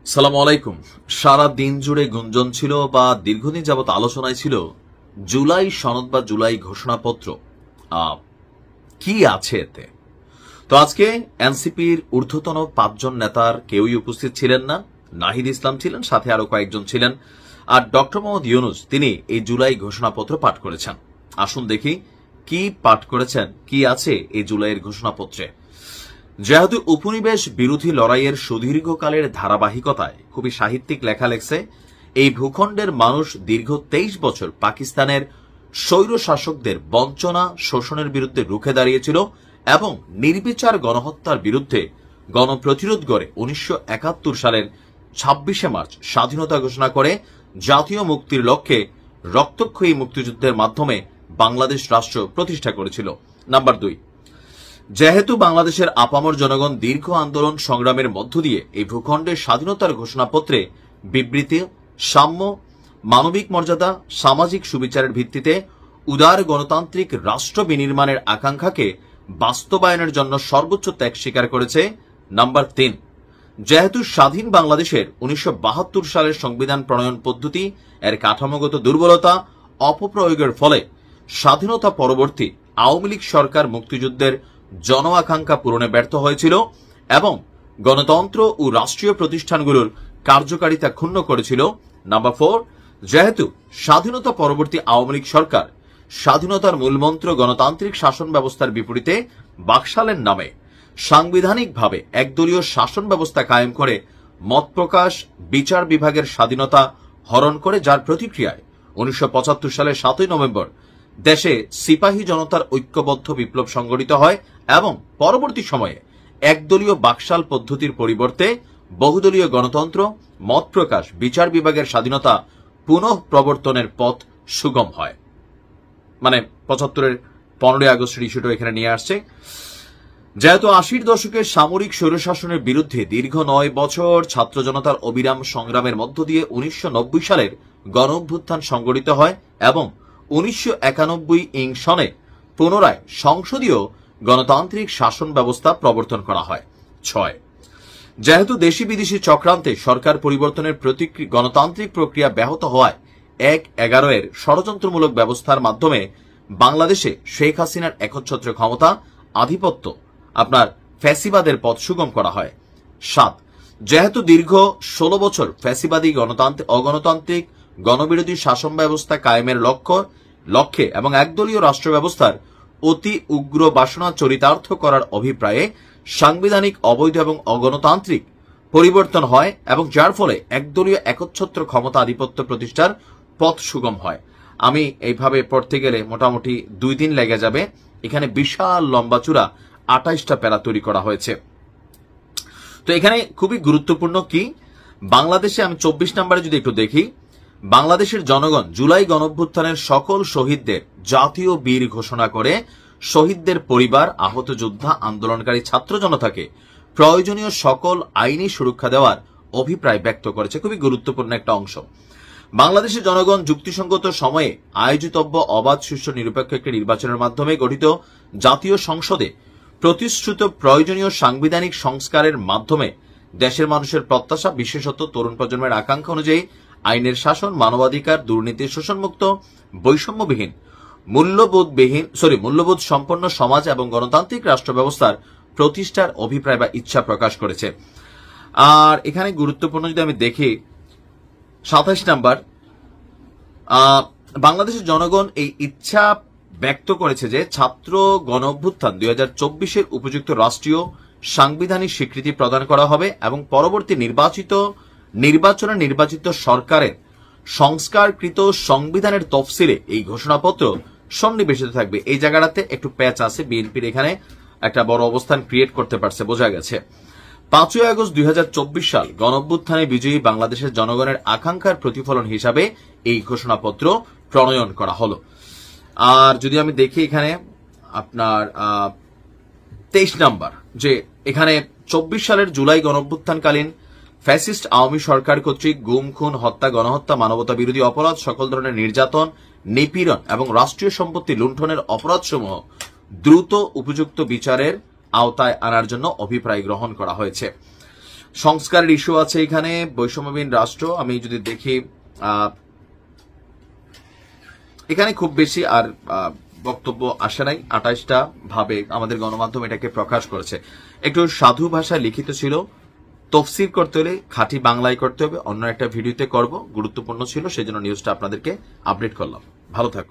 সালাম আলাইকুম। সারা দিন জুড়ে গুঞ্জন ছিল বা দীর্ঘদিন যাবত আলোচনায় ছিল জুলাই সনদ বা জুলাই ঘোষণাপত্র কি আছে এতে। তো আজকে এনসিপির ঊর্ধ্বতন 5 জন নেতার কেউই উপস্থিত ছিলেন না। নাহিদ ইসলাম ছিলেন, সাথে আরো কয়েকজন ছিলেন। আর ডক্টর মোহাম্মদ ইউনূস তিনি এই জুলাই ঘোষণাপত্র পাঠ করেছেন। আসুন দেখি কি পাঠ করেছেন, কি আছে এই জুলাইয়ের ঘোষণাপত্রে। যেহেতু উপনিবেশ বিরোধী লড়াইয়ের সুদীর্ঘকালের ধারাবাহিকতায় খুবই সাহিত্যিক লেখা লেখছে, এই ভূখণ্ডের মানুষ দীর্ঘ 23 বছর পাকিস্তানের স্বৈর শাসকদের বঞ্চনা শোষণের বিরুদ্ধে রুখে দাঁড়িয়েছিল এবং নির্বিচার গণহত্যার বিরুদ্ধে গণপ্রতিরোধ গড়ে 1971 সালের 26শে মার্চ স্বাধীনতা ঘোষণা করে জাতীয় মুক্তির লক্ষ্যে রক্তক্ষয়ী মুক্তিযুদ্ধের মাধ্যমে বাংলাদেশ রাষ্ট্র প্রতিষ্ঠা করেছিল। নাম্বার 2, যেহেতু বাংলাদেশের আপামর জনগণ দীর্ঘ আন্দোলন সংগ্রামের মধ্য দিয়ে এই ভূখণ্ডের স্বাধীনতার ঘোষণাপত্রে বিবৃতি, সাম্য, মানবিক মর্যাদা, সামাজিক সুবিচারের ভিত্তিতে উদার গণতান্ত্রিক রাষ্ট্র বিনির্মাণের আকাঙ্ক্ষাকে বাস্তবায়নের জন্য সর্বোচ্চ ত্যাগ স্বীকার করেছে। নাম্বার 3, যেহেতু স্বাধীন বাংলাদেশের 1972 সালের সংবিধান প্রণয়ন পদ্ধতি এর কাঠামোগত দুর্বলতা অপপ্রয়োগের ফলে স্বাধীনতা পরবর্তী আওয়ামী লীগ সরকার মুক্তিযুদ্ধের জন আকাঙ্ক্ষা পূরণে ব্যর্থ হয়েছিল এবং গণতন্ত্র ও রাষ্ট্রীয় প্রতিষ্ঠানগুলোর কার্যকারিতা ক্ষুণ্ণ করেছিল। নাম্বার 4, যেহেতু স্বাধীনতা পরবর্তী আওয়ামী লীগ সরকার স্বাধীনতার মূলমন্ত্র গণতান্ত্রিক শাসন ব্যবস্থার বিপরীতে বাকশালের নামে সাংবিধানিকভাবে একদলীয় শাসন ব্যবস্থা কায়েম করে মত প্রকাশ, বিচার বিভাগের স্বাধীনতা হরণ করে, যার প্রতিক্রিয়ায় 1975 সালের 7ই নভেম্বর দেশে সিপাহী জনতার ঐক্যবদ্ধ বিপ্লব সংগঠিত হয় এবং পরবর্তী সময়ে একদলীয় বাকশাল পদ্ধতির পরিবর্তে বহুদলীয় গণতন্ত্র, মত প্রকাশ, বিচার বিভাগের স্বাধীনতা পুনঃ প্রবর্তনের পথ সুগম হয়। মানে 75-এর 15 আগস্টের ইস্যুটা এখানে নিয়ে আসছে। যেহেতু 80-র দশকের সামরিক স্বৈরশাসনের বিরুদ্ধে দীর্ঘ 9 বছর ছাত্র জনতার অবিরাম সংগ্রামের মধ্য দিয়ে 1990 সালের গণ অভ্যুত্থান সংগঠিত হয় এবং 1991 সনে পুনরায় সংসদীয় গণতান্ত্রিক শাসন ব্যবস্থা প্রবর্তন করা হয়। 6, যেহেতু দেশি বিদেশি চক্রান্তে সরকার পরিবর্তনের গণতান্ত্রিক প্রক্রিয়া ব্যাহত হওয়ায় 1/11 ষড়যন্ত্রমূলক ব্যবস্থার মাধ্যমে বাংলাদেশে শেখ হাসিনার একচ্ছত্র ক্ষমতা, আধিপত্য, ফ্যাসিবাদের পথ সুগম করা হয়। 7, যেহেতু দীর্ঘ 16 বছর ফ্যাসিবাদী অগণতান্ত্রিক গণবিরোধী শাসন ব্যবস্থা কায়েমের লক্ষ্যে এবং একদলীয় রাষ্ট্র ব্যবস্থার অতি উগ্র বাসনা চরিতার্থ করার অভিপ্রায়ে সাংবিধানিক অবৈধ এবং অগণতান্ত্রিক পরিবর্তন হয় এবং যার ফলে একদলীয় একচ্ছত্র ক্ষমতা আধিপত্য প্রতিষ্ঠার পথ সুগম হয়। আমি এইভাবে পড়তে গেলে মোটামুটি 2 দিন লেগে যাবে। এখানে বিশাল লম্বা চূড়া 28টা প্যারা তৈরি করা হয়েছে। তো এখানে খুবই গুরুত্বপূর্ণ কি, বাংলাদেশে আমি 24 নম্বরে যদি একটু দেখি, বাংলাদেশের জনগণ জুলাই গণঅভ্যুত্থানের সকল শহীদদের জাতীয় বীর ঘোষণা করে শহীদদের পরিবার, আহত যোদ্ধা, আন্দোলনকারী ছাত্র জনতাকে প্রয়োজনীয় সকল আইনি সুরক্ষা দেওয়ার অভিপ্রায় ব্যক্ত করেছে। খুবই গুরুত্বপূর্ণ একটা অংশ। বাংলাদেশের জনগণ যুক্তিসঙ্গত সময়ে আয়োজিতব্য অবাধ, সুষ্ঠু, নিরপেক্ষ একটি নির্বাচনের মাধ্যমে গঠিত জাতীয় সংসদে প্রতিশ্রুত প্রয়োজনীয় সাংবিধানিক সংস্কারের মাধ্যমে দেশের মানুষের প্রত্যাশা, বিশেষত তরুণ প্রজন্মের আকাঙ্ক্ষা অনুযায়ী আইনের শাসন, মানবাধিকার, দুর্নীতি, শোষণমুক্ত, বৈষম্যবিহীন, মূল্যবোধ সম্পন্ন সমাজ এবং গণতান্ত্রিক রাষ্ট্র ব্যবস্থার প্রতিষ্ঠার অভিপ্রায় বা ইচ্ছা প্রকাশ করেছে। আর এখানে গুরুত্বপূর্ণ যদি আমি দেখি 27 নাম্বার, বাংলাদেশের জনগণ এই ইচ্ছা ব্যক্ত করেছে যে ছাত্র গণ অভ্যুত্থান 2024-এর উপযুক্ত রাষ্ট্রীয় সাংবিধানিক স্বীকৃতি প্রদান করা হবে এবং পরবর্তী নির্বাচনে নির্বাচিত সরকারের সংস্কারকৃত সংবিধানের তফসিলে এই ঘোষণাপত্র সন্নিবেশিত থাকবে। এই জায়গাটাতে একটু প্যাচ আছে, বিএনপির এখানে একটা বড় অবস্থান ক্রিয়েট করতে পারছে, বোঝা গেছে। 5 আগস্ট 2024 সাল গণঅভ্যুত্থানে বিজয়ী বাংলাদেশের জনগণের আকাঙ্ক্ষার প্রতিফলন হিসাবে এই ঘোষণাপত্র প্রণয়ন করা হলো। আর যদি আমি দেখি এখানে 23 নাম্বার, যে এখানে 24 সালের জুলাই গণঅভ্যুত্থানকালীন ফ্যাসিস্ট আওয়ামী সরকার কর্তৃক গুম, খুন, হত্যা, গণহত্যা, মানবতা বিরোধী অপরাধ, সকল ধরনের নির্যাতন, নিপীড়ন এবং রাষ্ট্রীয় সম্পত্তি লুণ্ঠনের অপরাধসমূহ দ্রুত উপযুক্ত বিচারের আওতায় আনার জন্য অভিপ্রায় গ্রহণ করা হয়েছে। সংস্কারের ইস্যু আছে এখানে, বৈষম্যবিহীন রাষ্ট্র। আমি যদি দেখি এখানে খুব বেশি আর বক্তব্য আসে নাই। 28টা ভাবে আমাদের গণমাধ্যম এটাকে প্রকাশ করেছে। একটু সাধু ভাষায় লিখিত ছিল, তফসির করতে হলে খাঁটি বাংলায় করতে হবে। অন্য একটা ভিডিওতে করব, গুরুত্বপূর্ণ ছিল, সেজন্য নিউজটা আপনাদেরকে আপডেট করলাম। ভালো থাকুন।